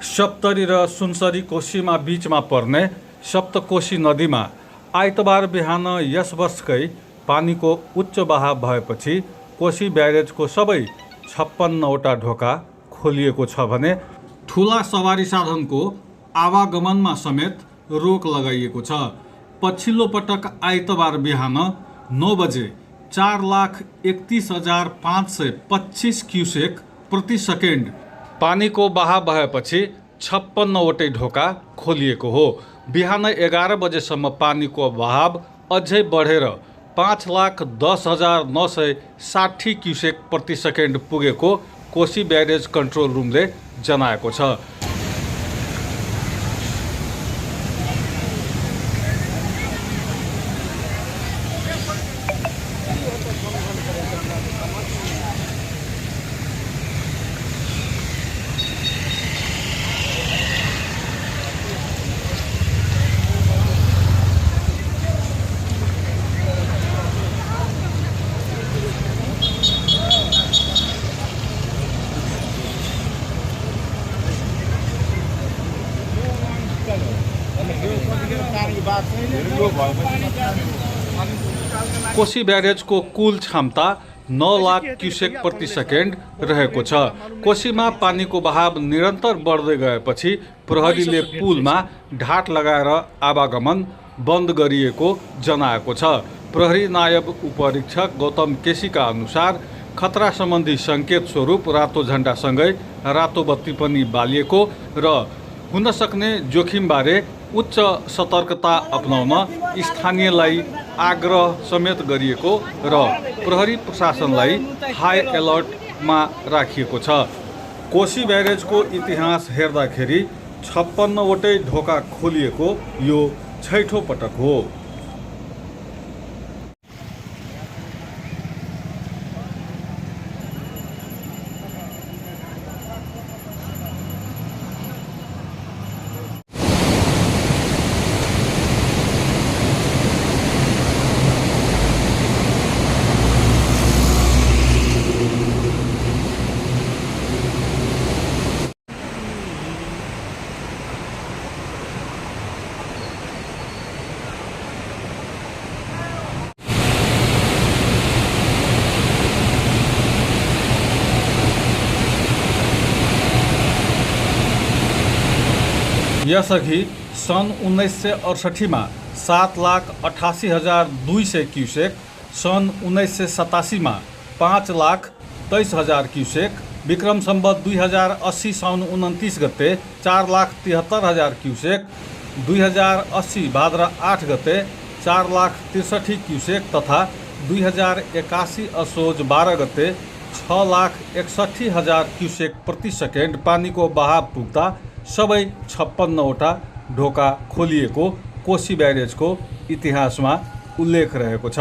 सप्तरी र सुनसरी कोशीमा बीचमा पर्ने सप्तकोशी नदीमा आइतबार बिहान यस वर्षकै पानीको उच्च बहाव भएपछि कोशी ब्यारेजको सबै 56वटा ढोका खोलिएको छ भने ठुला सवारी साधनको आवागमनमा समेत रोक लगाइएको छ। पछिल्लो पटक आइतबार बिहान 9 बजे 4,31,525 क्युसेक प्रति सेकेन्ड पानीको बहाव भएपछि 56वटै ढोका खोलिएको हो। बिहान 11 बजेसम्म पानीको बहाव अझै बढेर 5,10,960 क्युसेक प्रति सेकेन्ड पुगेको कोशी ब्यारेज कन्ट्रोल रुमले जनाएको छ। कोशी ब्यारेजको कुल क्षमता 9 लाख क्युसेक प्रति सेकेन्ड रहेको छ। कोशीमा पानीको बहाव निरन्तर बढ्दै गएपछि प्रहरीले पुलमा ढाट लगाएर आवागमन बन्द गरिएको जनाएको छ। प्रहरी नायब उपरीक्षक गौतम केसीका अनुसार खतरा सम्बन्धी सङ्केत स्वरूप रातो झन्डासँगै रातो बत्ती पनि बालिएको र हुन सक्ने जोखिमबारे उच्च सतर्कता अपनाउन स्थानीयलाई आग्रह समेत गरिएको र प्रहरी प्रशासनलाई हाई अलर्टमा राखिएको छ। कोशी ब्यारेजको इतिहास हेर्दाखेरि 56वटै ढोका खोलिएको यो छैठौँ पटक हो। यसअघि सन् 1968 मा 7,88,200 क्युसेक, सन् 1987 मा 5,23,000 क्युसेक, विक्रम सम्वत 2080 साउन 29 गते 4,73,000 क्युसेक, 2080 भाद्र 8 गते 4,63,000 क्युसेक तथा 2081 असोज 12 गते 6,61,000 क्युसेक प्रति सेकेन्ड पानीको बहाव पुग्दा सबै 56वटा ढोका खोलिएको कोशी ब्यारेजको इतिहासमा उल्लेख रहेको छ।